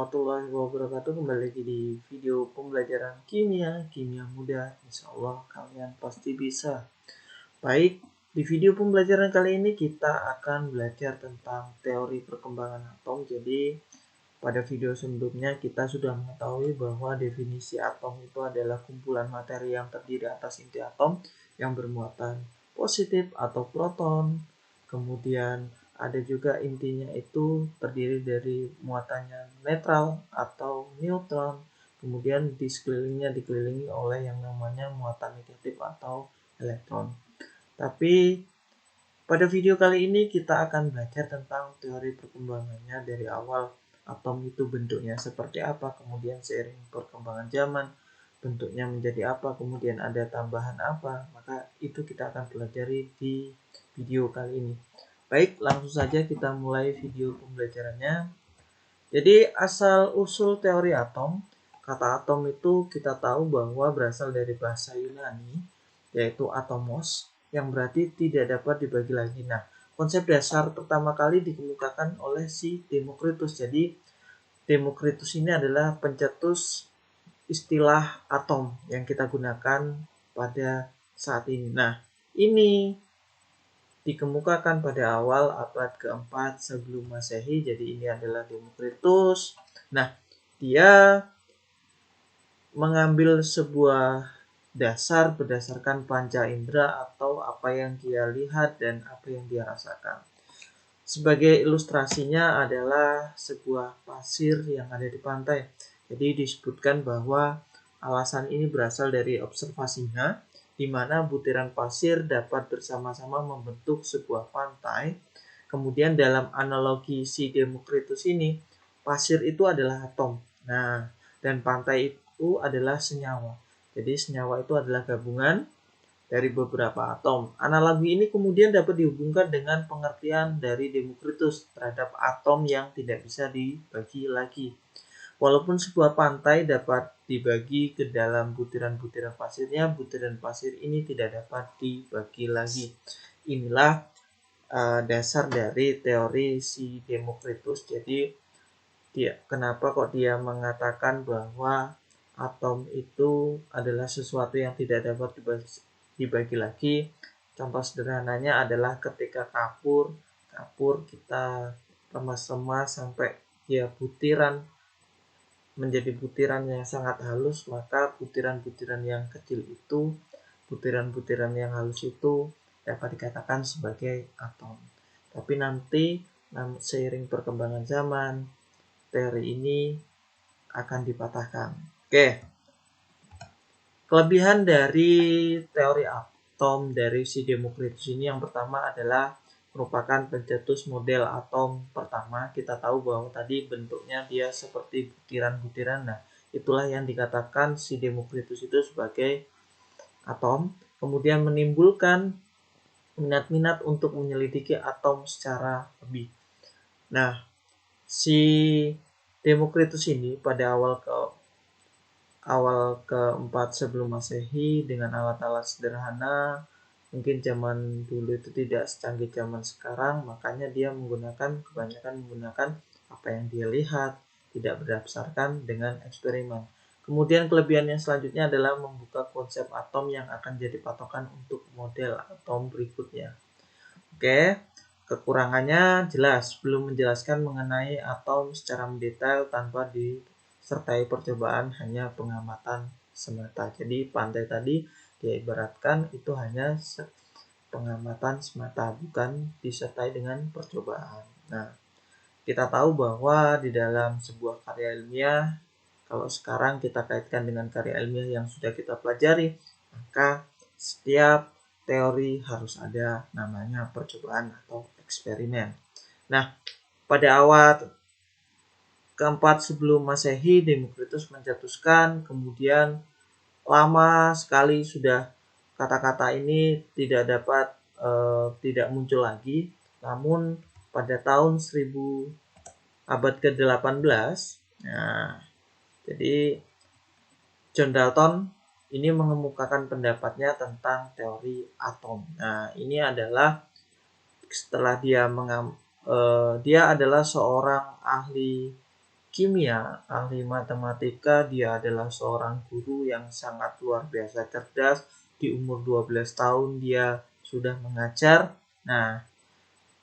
warahmatullahi wabarakatuh. Kembali lagi di video pembelajaran kimia mudah. Insya Allah kalian pasti bisa. Baik, di video pembelajaran kali ini kita akan belajar tentang teori perkembangan atom. Jadi pada video sebelumnya kita sudah mengetahui bahwa definisi atom itu adalah kumpulan materi yang terdiri atas inti atom yang bermuatan positif atau proton. Kemudian ada juga intinya itu terdiri dari muatannya netral atau neutron. Kemudian di sekelilingnya dikelilingi oleh yang namanya muatan negatif atau elektron. Tapi pada video kali ini kita akan belajar tentang teori perkembangannya dari awal atom itu bentuknya seperti apa, kemudian seiring perkembangan zaman bentuknya menjadi apa, kemudian ada tambahan apa, maka itu kita akan pelajari di video kali ini. Baik, langsung saja kita mulai video pembelajarannya. Jadi asal usul teori atom, kata atom itu kita tahu bahwa berasal dari bahasa Yunani, yaitu atomos, yang berarti tidak dapat dibagi lagi. Nah, konsep dasar pertama kali dikemukakan oleh si Demokritus. Jadi Demokritus ini adalah pencetus istilah atom yang kita gunakan pada saat ini. Nah, ini dikemukakan pada awal abad keempat sebelum Masehi. Jadi ini adalah Demokritus. Nah, dia mengambil sebuah dasar berdasarkan panca indera atau apa yang dia lihat dan apa yang dia rasakan. Sebagai ilustrasinya adalah sebuah pasir yang ada di pantai. Jadi disebutkan bahwa alasan ini berasal dari observasinya, di mana butiran pasir dapat bersama-sama membentuk sebuah pantai. Kemudian dalam analogi si Demokritus ini, pasir itu adalah atom. Nah, dan pantai itu adalah senyawa. Jadi senyawa itu adalah gabungan dari beberapa atom. Analogi ini kemudian dapat dihubungkan dengan pengertian dari Demokritus terhadap atom yang tidak bisa dibagi lagi. Walaupun sebuah pantai dapat dibagi ke dalam butiran-butiran pasirnya, butiran pasir ini tidak dapat dibagi lagi. Inilah dasar dari teori si Demokritus. Jadi kenapa kok dia mengatakan bahwa atom itu adalah sesuatu yang tidak dapat dibagi lagi. Contoh sederhananya adalah ketika kapur kita remas-remas sampai dia menjadi butiran yang sangat halus, maka butiran-butiran yang kecil itu, butiran-butiran yang halus itu dapat dikatakan sebagai atom. Tapi nanti seiring perkembangan zaman, teori ini akan dipatahkan. Oke. Kelebihan dari teori atom dari si Demokritus ini yang pertama adalah merupakan pencetus model atom pertama. Kita tahu bahwa tadi bentuknya dia seperti butiran-butiran. Nah, itulah yang dikatakan si Demokritus itu sebagai atom. Kemudian menimbulkan minat-minat untuk menyelidiki atom secara lebih. Nah, si Demokritus ini pada awal keempat sebelum Masehi dengan alat-alat sederhana, mungkin zaman dulu itu tidak secanggih zaman sekarang, makanya dia kebanyakan menggunakan apa yang dia lihat, tidak berdasarkan dengan eksperimen. Kemudian kelebihan yang selanjutnya adalah membuka konsep atom yang akan jadi patokan untuk model atom berikutnya. Oke, kekurangannya jelas, belum menjelaskan mengenai atom secara mendetail tanpa disertai percobaan, hanya pengamatan semata. Jadi pantai tadi dia ibaratkan itu hanya pengamatan semata, bukan disertai dengan percobaan. Nah, kita tahu bahwa di dalam sebuah karya ilmiah, kalau sekarang kita kaitkan dengan karya ilmiah yang sudah kita pelajari, maka setiap teori harus ada namanya percobaan atau eksperimen. Nah, pada awal keempat sebelum Masehi, Demokritus mencetuskan, kemudian lama sekali sudah kata-kata ini tidak muncul lagi. Namun pada tahun abad ke-18, nah, jadi John Dalton ini mengemukakan pendapatnya tentang teori atom. Nah, ini adalah setelah dia adalah seorang ahli kimia, ahli matematika, dia adalah seorang guru yang sangat luar biasa cerdas. Di umur 12 tahun dia sudah mengajar. Nah,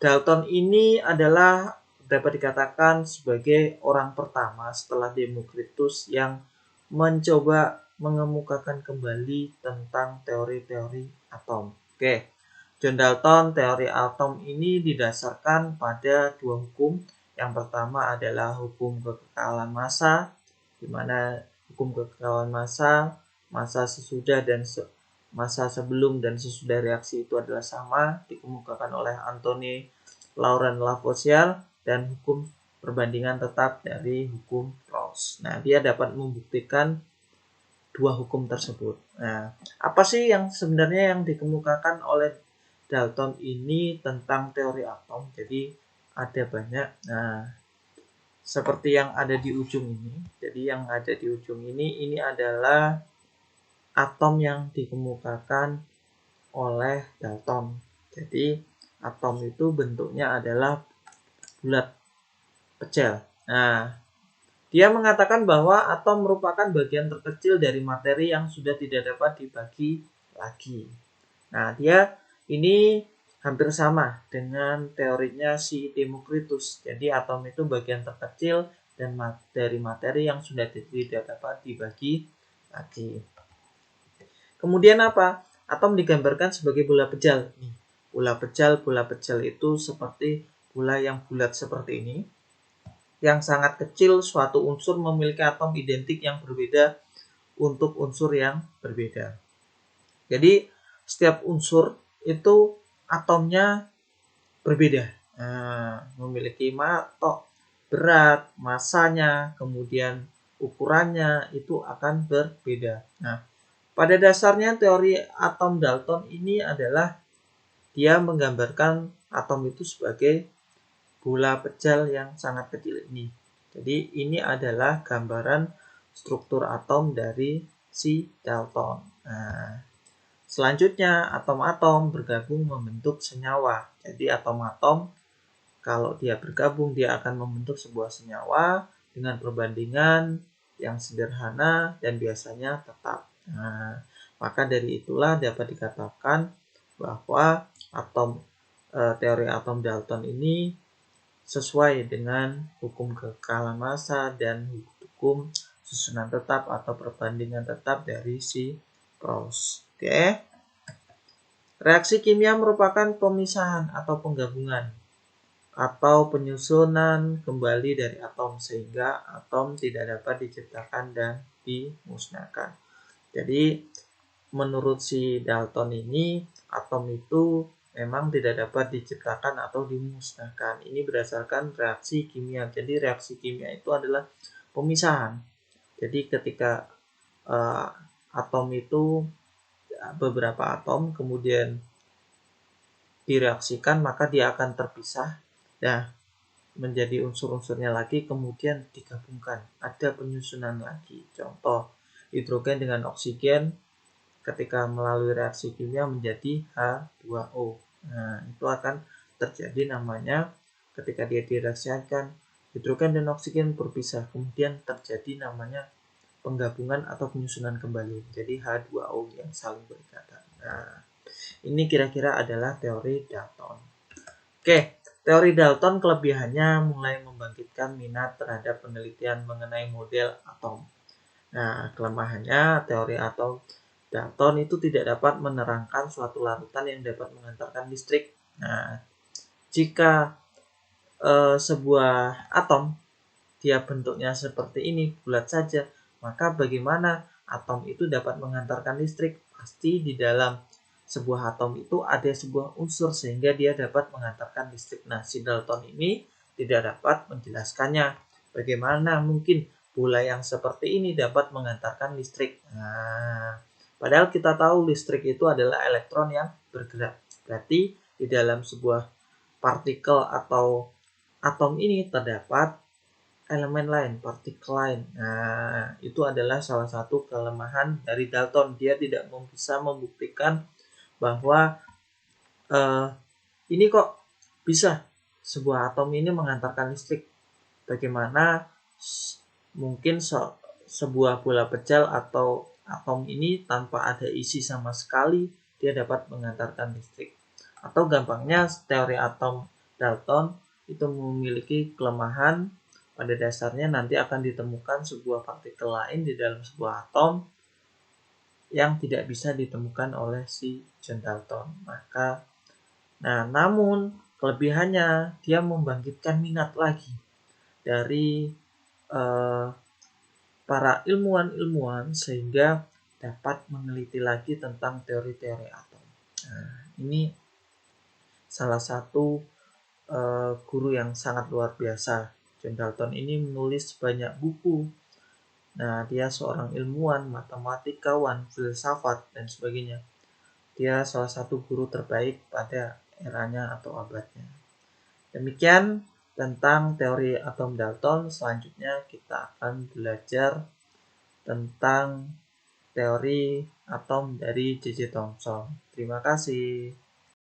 Dalton ini adalah dapat dikatakan sebagai orang pertama setelah Demokritus yang mencoba mengemukakan kembali tentang teori-teori atom. Oke, John Dalton, teori atom ini didasarkan pada dua hukum. Yang pertama adalah hukum kekekalan massa, di mana hukum kekekalan massa sesudah dan massa sebelum dan sesudah reaksi itu adalah sama, dikemukakan oleh Anthony Laurent Lavoisier, dan hukum perbandingan tetap dari hukum Rawls. Nah, dia dapat membuktikan dua hukum tersebut. Nah, apa sih yang sebenarnya yang dikemukakan oleh Dalton ini tentang teori atom? Jadi ada banyak. Nah, seperti yang ada di ujung ini. Jadi yang ada di ujung ini adalah atom yang dikemukakan oleh Dalton. Jadi atom itu bentuknya adalah bulat pecel. Nah, dia mengatakan bahwa atom merupakan bagian terkecil dari materi yang sudah tidak dapat dibagi lagi. Nah, dia ini hampir sama dengan teorinya si Demokritus. Jadi atom itu bagian terkecil dan dari materi yang sudah tidak dapat dibagi lagi. Kemudian apa? Atom digambarkan sebagai bola pejal. Bola pejal itu seperti bola yang bulat seperti ini. Yang sangat kecil, suatu unsur memiliki atom identik yang berbeda untuk unsur yang berbeda. Jadi setiap unsur itu atomnya berbeda. Nah, memiliki berat, masanya, kemudian ukurannya itu akan berbeda. Nah, pada dasarnya teori atom Dalton ini adalah dia menggambarkan atom itu sebagai bola pejal yang sangat kecil ini. Jadi ini adalah gambaran struktur atom dari si Dalton. Nah, selanjutnya atom-atom bergabung membentuk senyawa. Jadi atom-atom kalau dia bergabung dia akan membentuk sebuah senyawa dengan perbandingan yang sederhana dan biasanya tetap. Nah, maka dari itulah dapat dikatakan bahwa teori atom Dalton ini sesuai dengan hukum kekekalan massa dan hukum susunan tetap atau perbandingan tetap dari si Rawls. Oke. Reaksi kimia merupakan pemisahan atau penggabungan atau penyusunan kembali dari atom sehingga atom tidak dapat diciptakan dan dimusnahkan. Jadi menurut si Dalton ini atom itu memang tidak dapat diciptakan atau dimusnahkan. Ini berdasarkan reaksi kimia. Jadi reaksi kimia itu adalah pemisahan. Jadi ketika atom itu beberapa atom kemudian direaksikan maka dia akan terpisah. Nah, menjadi unsur-unsurnya lagi kemudian digabungkan. Ada penyusunan lagi. Contoh hidrogen dengan oksigen ketika melalui reaksi kimia menjadi H2O. Nah, itu akan terjadi namanya ketika dia direaksikan hidrogen dan oksigen berpisah, kemudian terjadi namanya penggabungan atau penyusunan kembali. Jadi H2O yang saling berikatan. Nah, ini kira-kira adalah teori Dalton. Oke, teori Dalton kelebihannya mulai membangkitkan minat terhadap penelitian mengenai model atom. Nah, kelemahannya teori atom Dalton itu tidak dapat menerangkan suatu larutan yang dapat mengantarkan listrik. Nah, jika sebuah atom dia bentuknya seperti ini, bulat saja, maka bagaimana atom itu dapat mengantarkan listrik? Pasti di dalam sebuah atom itu ada sebuah unsur sehingga dia dapat mengantarkan listrik. Nah, si Dalton ini tidak dapat menjelaskannya. Bagaimana mungkin bola yang seperti ini dapat mengantarkan listrik? Nah, padahal kita tahu listrik itu adalah elektron yang bergerak. Berarti di dalam sebuah partikel atau atom ini terdapat elemen lain, partikel lain. Nah, itu adalah salah satu kelemahan dari Dalton. Dia tidak bisa membuktikan bahwa ini kok bisa sebuah atom ini mengantarkan listrik. Bagaimana mungkin sebuah bola pecel atau atom ini tanpa ada isi sama sekali, dia dapat mengantarkan listrik. Atau gampangnya teori atom Dalton itu memiliki kelemahan. Pada dasarnya nanti akan ditemukan sebuah partikel lain di dalam sebuah atom yang tidak bisa ditemukan oleh si John Dalton. Namun kelebihannya dia membangkitkan minat lagi dari para ilmuwan-ilmuwan sehingga dapat meneliti lagi tentang teori-teori atom. Ini salah satu guru yang sangat luar biasa. John Dalton ini menulis banyak buku. Dia seorang ilmuwan, matematikawan, filsafat, dan sebagainya. Dia salah satu guru terbaik pada eranya atau abadnya. Demikian tentang teori atom Dalton. Selanjutnya kita akan belajar tentang teori atom dari J.J. Thomson. Terima kasih.